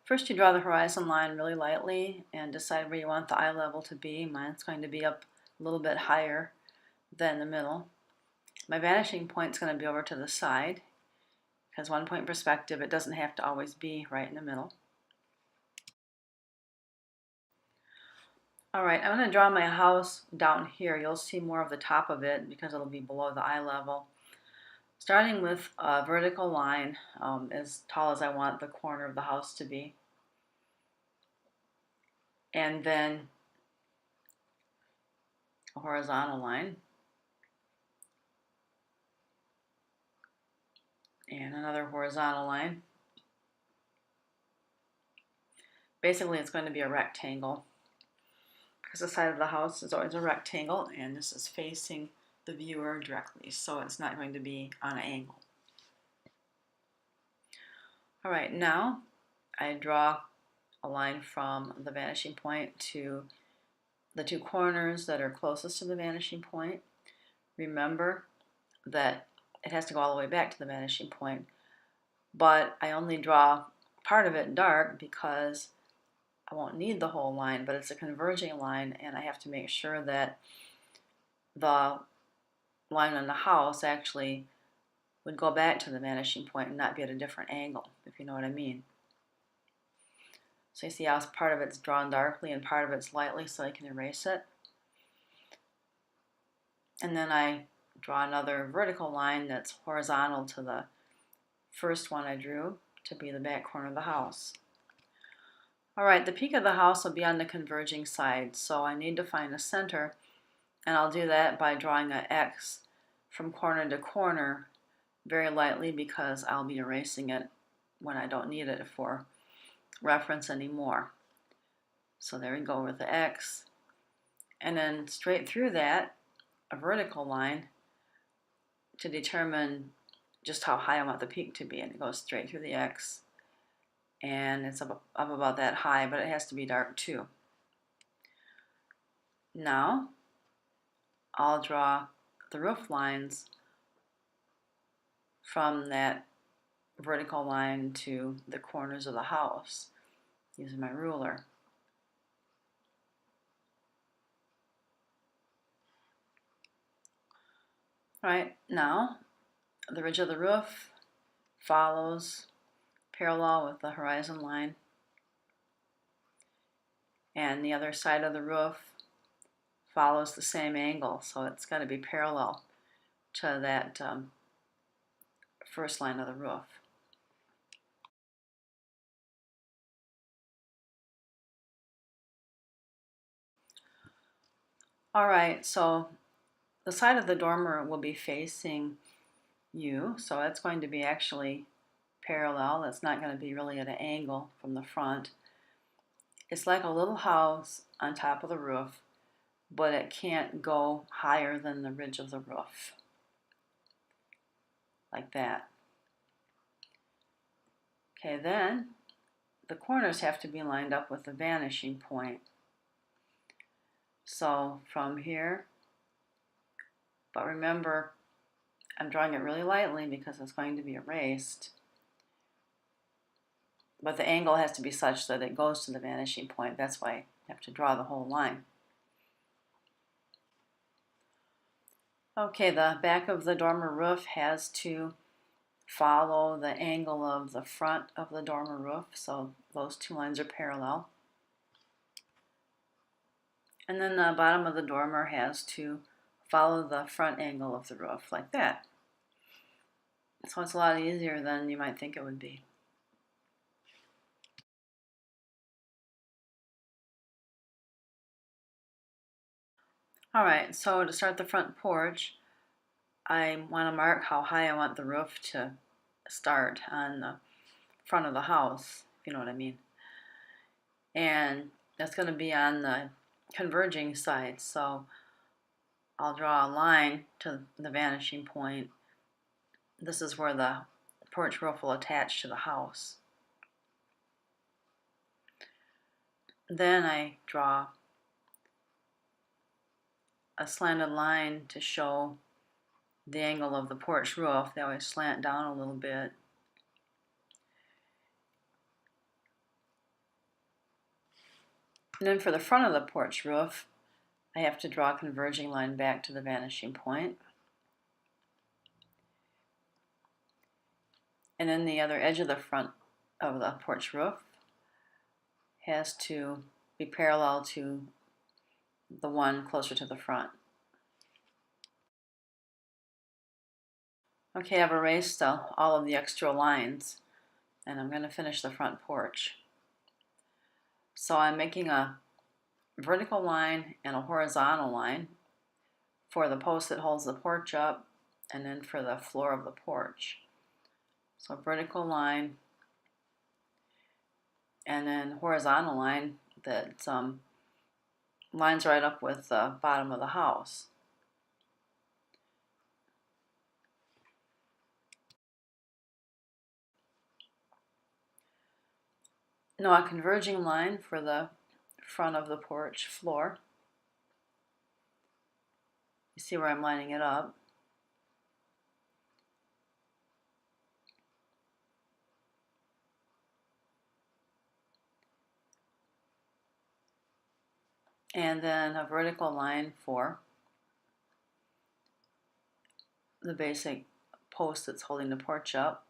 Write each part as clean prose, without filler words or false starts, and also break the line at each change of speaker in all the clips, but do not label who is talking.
First, you draw the horizon line really lightly and decide where you want the eye level to be. Mine's going to be up a little bit higher than the middle. My vanishing point is going to be over to the side because 1-point perspective, it doesn't have to always be right in the middle. All right, I'm going to draw my house down here. You'll see more of the top of it because it'll be below the eye level. Starting with a vertical line as tall as I want the corner of the house to be. And then a horizontal line. And another horizontal line. Basically, it's going to be a rectangle because the side of the house is always a rectangle, and this is facing the viewer directly, so it's not going to be on an angle. All right, now I draw a line from the vanishing point to the two corners that are closest to the vanishing point. Remember that it has to go all the way back to the vanishing point, but I only draw part of it dark because I won't need the whole line, but it's a converging line, and I have to make sure that the line on the house actually would go back to the vanishing point and not be at a different angle, if you know what I mean. So you see how part of it's drawn darkly and part of it's lightly so I can erase it. And then I draw another vertical line that's horizontal to the first one I drew to be the back corner of the house. All right, the peak of the house will be on the converging side, so I need to find a center, and I'll do that by drawing an X from corner to corner very lightly because I'll be erasing it when I don't need it for reference anymore. So there we go with the X. And then straight through that, a vertical line to determine just how high I want the peak to be. And it goes straight through the X. And it's up about that high, but it has to be dark too. Now, I'll draw the roof lines from that vertical line to the corners of the house using my ruler. All right, now the ridge of the roof follows parallel with the horizon line, and the other side of the roof follows the same angle, so it's got to be parallel to that first line of the roof. All right, so the side of the dormer will be facing you, so it's going to be actually parallel. It's not going to be really at an angle from the front. It's like a little house on top of the roof, but it can't go higher than the ridge of the roof, like that. Okay, then the corners have to be lined up with the vanishing point. So from here, but remember, I'm drawing it really lightly because it's going to be erased. But the angle has to be such that it goes to the vanishing point. That's why you have to draw the whole line. Okay, the back of the dormer roof has to follow the angle of the front of the dormer roof, so those two lines are parallel. And then the bottom of the dormer has to follow the front angle of the roof, like that. So it's a lot easier than you might think it would be. All right, so to start the front porch, I want to mark how high I want the roof to start on the front of the house, if you know what I mean. And that's going to be on the converging side, so I'll draw a line to the vanishing point. This is where the porch roof will attach to the house. Then I draw a slanted line to show the angle of the porch roof. They always slant down a little bit. And then for the front of the porch roof, I have to draw a converging line back to the vanishing point. And then the other edge of the front of the porch roof has to be parallel to the one closer to the front. Okay, I've erased all of the extra lines, and I'm going to finish the front porch. So I'm making a vertical line and a horizontal line for the post that holds the porch up, and then for the floor of the porch. So vertical line and then horizontal line that lines right up with the bottom of the house. Now a converging line for the front of the porch floor. You see where I'm lining it up. And then a vertical line for the basic post that's holding the porch up.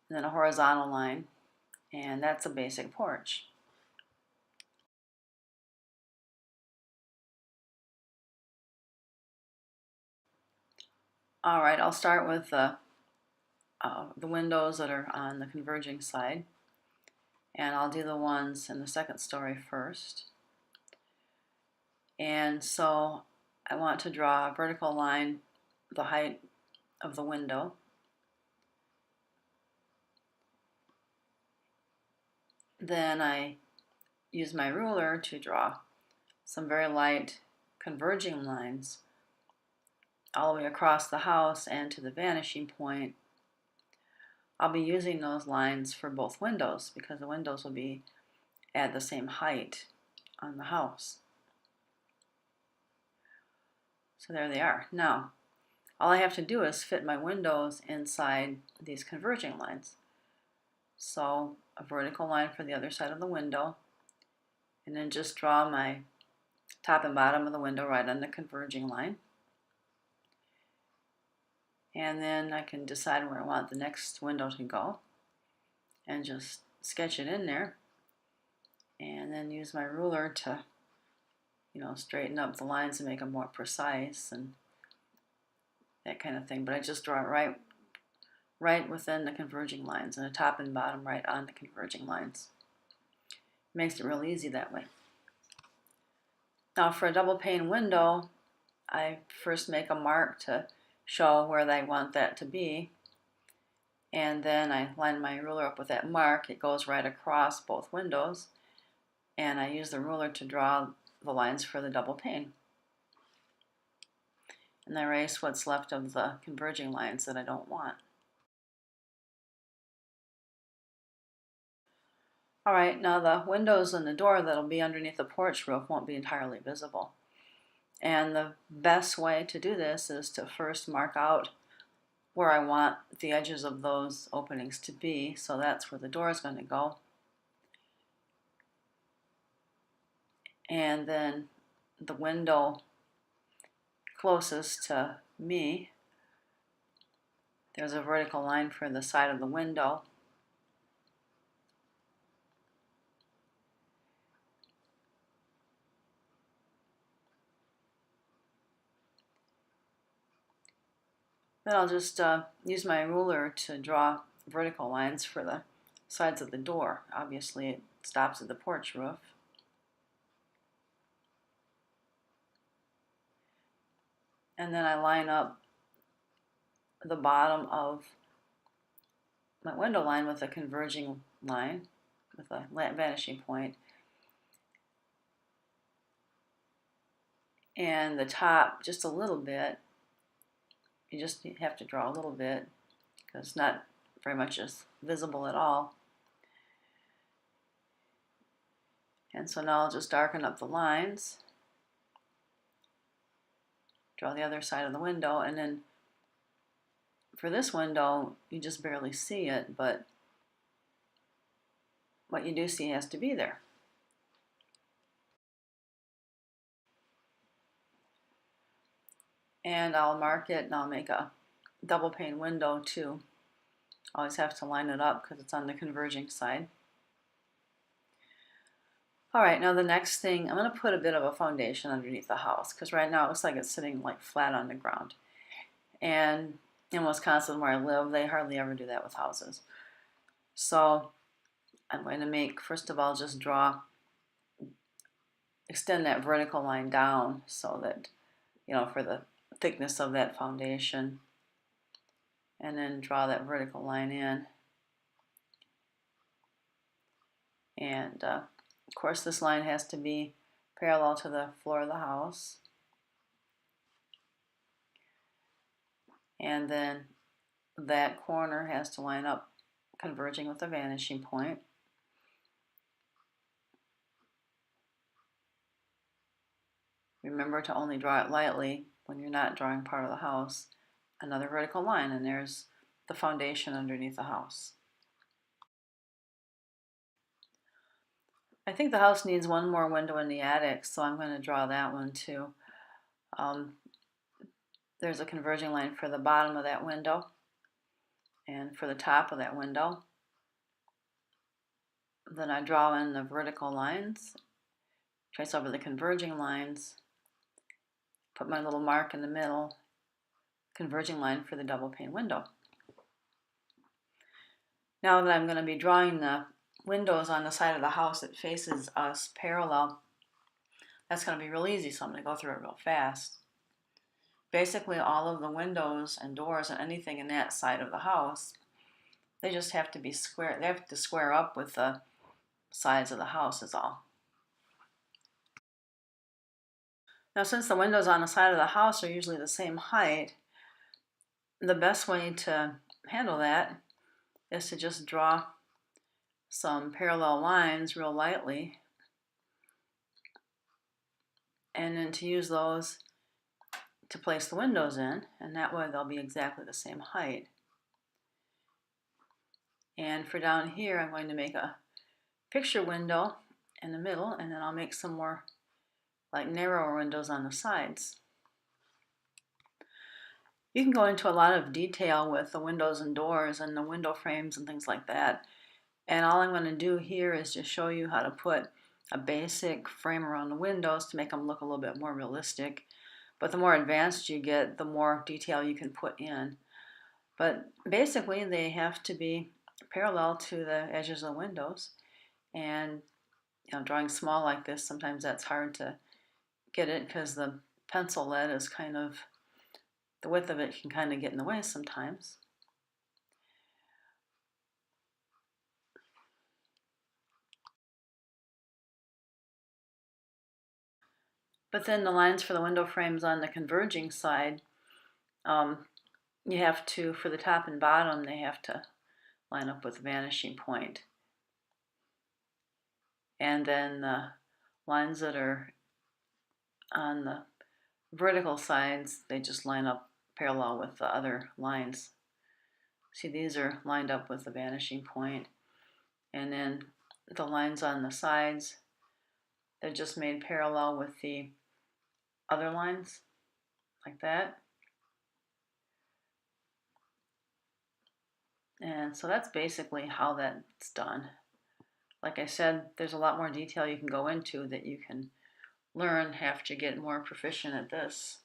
And then a horizontal line, and that's a basic porch. All right, I'll start with the windows that are on the converging side, and I'll do the ones in the second story first. And so I want to draw a vertical line the height of the window. Then I use my ruler to draw some very light converging lines all the way across the house and to the vanishing point. I'll be using those lines for both windows because the windows will be at the same height on the house. So there they are. Now, all I have to do is fit my windows inside these converging lines. So a vertical line for the other side of the window, and then just draw my top and bottom of the window right on the converging line. And then I can decide where I want the next window to go and just sketch it in there, and then use my ruler to straighten up the lines and make them more precise and that kind of thing. But I just draw it right within the converging lines, and the top and bottom right on the converging lines. Makes it real easy that way. Now for a double pane window, I first make a mark to show where I want that to be, and then I line my ruler up with that mark. It goes right across both windows, and I use the ruler to draw the lines for the double pane. And I erase what's left of the converging lines that I don't want. All right, now the windows and the door that'll be underneath the porch roof won't be entirely visible. And the best way to do this is to first mark out where I want the edges of those openings to be. So that's where the door is going to go. And then the window closest to me, there's a vertical line for the side of the window. Then I'll just use my ruler to draw vertical lines for the sides of the door. Obviously it stops at the porch roof. And then I line up the bottom of my window line with a converging line with a vanishing point. And the top just a little bit. You just have to draw a little bit because not very much is visible at all. And so now I'll just darken up the lines, draw the other side of the window, and then for this window you just barely see it, but what you do see has to be there. And I'll mark it and I'll make a double pane window too. Always have to line it up because it's on the converging side. All right, now the next thing, I'm going to put a bit of a foundation underneath the house because right now it looks like it's sitting like flat on the ground. And in Wisconsin where I live, they hardly ever do that with houses. So I'm going to make, first of all, just extend that vertical line down so that, for the thickness of that foundation. And then draw that vertical line in. And of course this line has to be parallel to the floor of the house. And then that corner has to line up converging with the vanishing point. Remember to only draw it lightly when you're not drawing part of the house. Another vertical line, and there's the foundation underneath the house. I think the house needs one more window in the attic, so I'm going to draw that one too. There's a converging line for the bottom of that window and for the top of that window. Then I draw in the vertical lines, trace over the converging lines, put my little mark in the middle, converging line for the double pane window. Now that I'm going to be drawing the windows on the side of the house that faces us parallel, that's going to be real easy, so I'm going to go through it real fast. Basically, all of the windows and doors and anything in that side of the house, they just have to be square. They have to square up with the sides of the house is all. Now, since the windows on the side of the house are usually the same height, the best way to handle that is to just draw some parallel lines real lightly, and then to use those to place the windows in, and that way they'll be exactly the same height. And for down here, I'm going to make a picture window in the middle, and then I'll make some more like narrower windows on the sides. You can go into a lot of detail with the windows and doors and the window frames and things like that. And all I'm going to do here is just show you how to put a basic frame around the windows to make them look a little bit more realistic. But the more advanced you get, the more detail you can put in. But basically, they have to be parallel to the edges of the windows. And drawing small like this, sometimes that's hard to get it because the pencil lead is kind of, the width of it can kind of get in the way sometimes. But then the lines for the window frames on the converging side, you have to, for the top and bottom, they have to line up with the vanishing point. And then the lines that are on the vertical sides, they just line up parallel with the other lines. See, these are lined up with the vanishing point. And then the lines on the sides, they're just made parallel with the other lines, like that. And so that's basically how that's done. Like I said, there's a lot more detail you can go into that you can learn after you get more proficient at this.